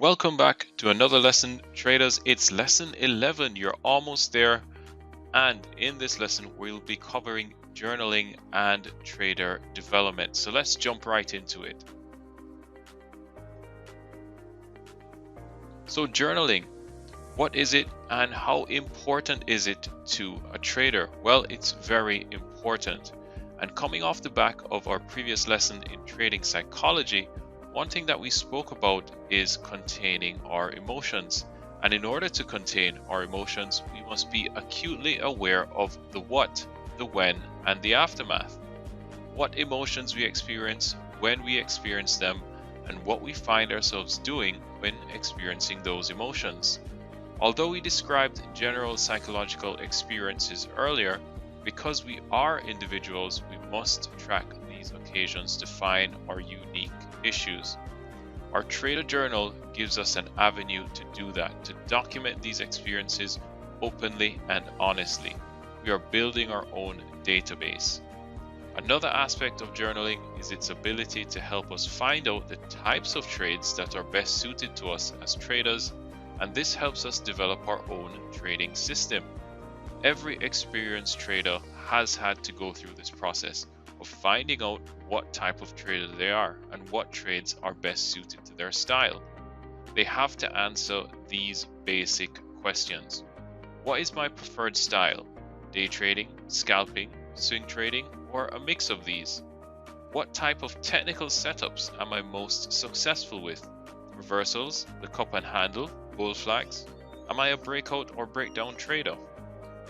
Welcome back to another lesson, traders. It's lesson 11. You're almost there. And in this lesson, we'll be covering journaling and trader development. So let's jump right into it. So journaling, what is it and how important is it to a trader? Well, it's very important. And coming off the back of our previous lesson in trading psychology, one thing that we spoke about is containing our emotions. And in order to contain our emotions, we must be acutely aware of the what, the when, and the aftermath. What emotions we experience, when we experience them, and what we find ourselves doing when experiencing those emotions. Although we described general psychological experiences earlier, because we are individuals, we must track these occasions to find our unique issues. Our trader journal gives us an avenue to do that, to document these experiences openly and honestly. We are building our own database. Another aspect of journaling is its ability to help us find out the types of trades that are best suited to us as traders, and this helps us develop our own trading system. Every experienced trader has had to go through this process of finding out what type of trader they are and what trades are best suited to their style. They have to answer these basic questions. What is my preferred style? Day trading, scalping, swing trading, or a mix of these? What type of technical setups am I most successful with? Reversals, the cup and handle, bull flags? Am I a breakout or breakdown trader?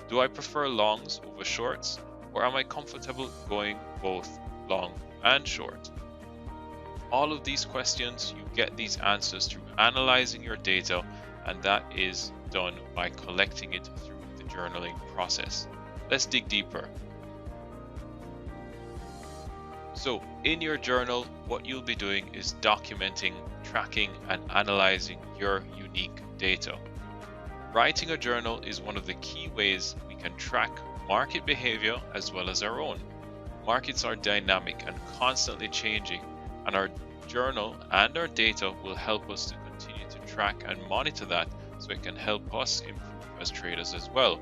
Do I prefer longs over shorts, or am I comfortable going both long and short? All of these questions, you get these answers through analyzing your data, and that is done by collecting it through the journaling process. Let's dig deeper. So in your journal, what you'll be doing is documenting, tracking, and analyzing your unique data. Writing a journal is one of the key ways we can track market behavior as well as our own. Markets are dynamic and constantly changing, and our journal and our data will help us to continue to track and monitor that so it can help us improve as traders as well.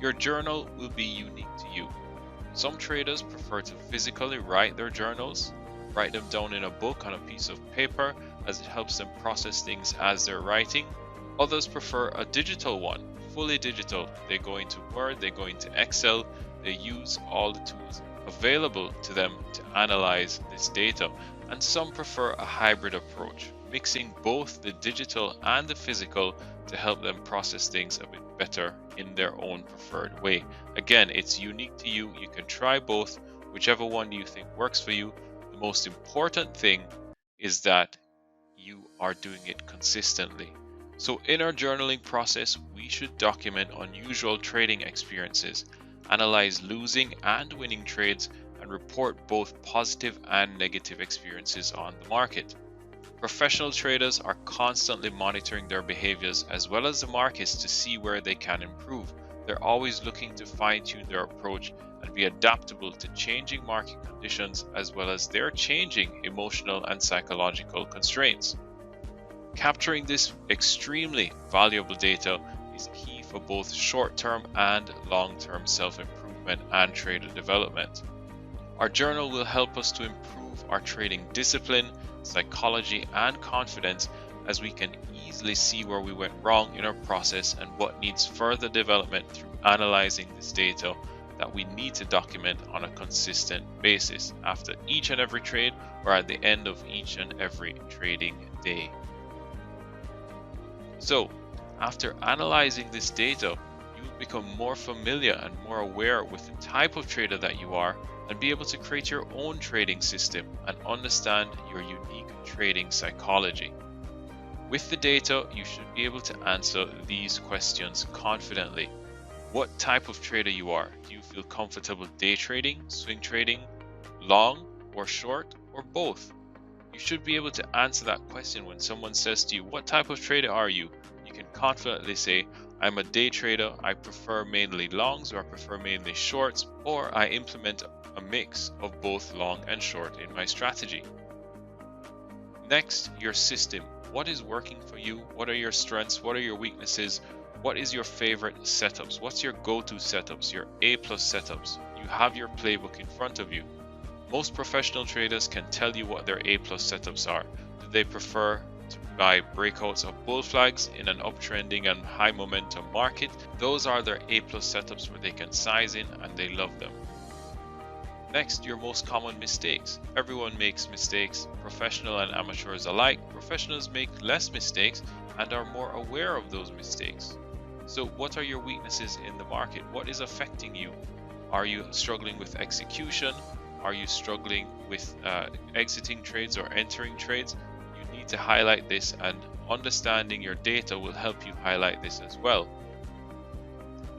Your journal will be unique to you. Some traders prefer to physically write their journals, write them down in a book on a piece of paper as it helps them process things as they're writing. Others prefer a digital one, fully digital. They go into Word, they go into Excel, they use all the tools available to them to analyze this data. And some prefer a hybrid approach, mixing both the digital and the physical to help them process things a bit better in their own preferred way. Again, it's unique to you. You can try both, whichever one you think works for you. The most important thing is that you are doing it consistently. So in our journaling process, we should document unusual trading experiences, analyze losing and winning trades, and report both positive and negative experiences on the market. Professional traders are constantly monitoring their behaviors as well as the markets to see where they can improve. They're always looking to fine-tune their approach and be adaptable to changing market conditions as well as their changing emotional and psychological constraints. Capturing this extremely valuable data is key for both short-term and long-term self-improvement and trader development. Our journal will help us to improve our trading discipline, psychology, and confidence as we can easily see where we went wrong in our process and what needs further development through analyzing this data that we need to document on a consistent basis after each and every trade or at the end of each and every trading day. So, after analyzing this data, you will become more familiar and more aware with the type of trader that you are and be able to create your own trading system and understand your unique trading psychology. With the data, you should be able to answer these questions confidently. What type of trader you are? Do you feel comfortable day trading, swing trading, long or short, or both? You should be able to answer that question when someone says to you, what type of trader are you? You can confidently say, I'm a day trader, I prefer mainly longs, or I prefer mainly shorts, or I implement a mix of both long and short in my strategy. Next, your system. What is working for you? What are your strengths? What are your weaknesses? What is your favorite setups? What's your go-to setups, your A+ setups? You have your playbook in front of you. Most professional traders can tell you what their A+ setups are. Do they prefer to buy breakouts of bull flags in an uptrending and high momentum market? Those are their A+ setups where they can size in and they love them. Next, your most common mistakes. Everyone makes mistakes, professional and amateurs alike. Professionals make less mistakes and are more aware of those mistakes. So what are your weaknesses in the market? What is affecting you? Are you struggling with execution? Are you struggling with exiting trades or entering trades? You need to highlight this, and understanding your data will help you highlight this as well.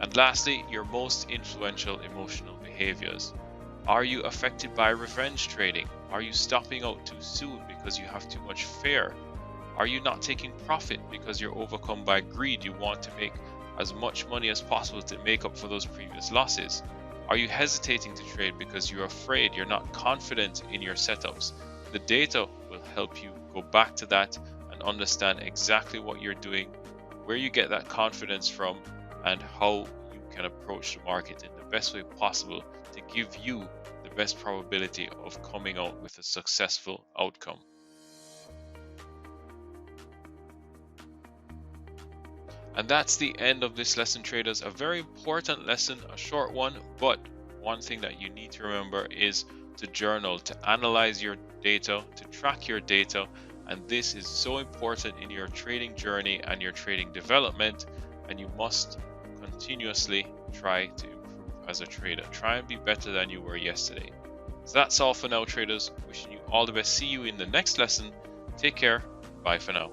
And lastly, your most influential emotional behaviors. Are you affected by revenge trading? Are you stopping out too soon because you have too much fear? Are you not taking profit because you're overcome by greed? You want to make as much money as possible to make up for those previous losses? Are you hesitating to trade because you're afraid, you're not confident in your setups? The data will help you go back to that and understand exactly what you're doing, where you get that confidence from, and how you can approach the market in the best way possible to give you the best probability of coming out with a successful outcome. And that's the end of this lesson, traders. A very important lesson, a short one, but one thing that you need to remember is to journal, to analyze your data, to track your data. And this is so important in your trading journey and your trading development. And you must continuously try to improve as a trader. Try and be better than you were yesterday. So that's all for now, traders. Wishing you all the best. See you in the next lesson. Take care. Bye for now.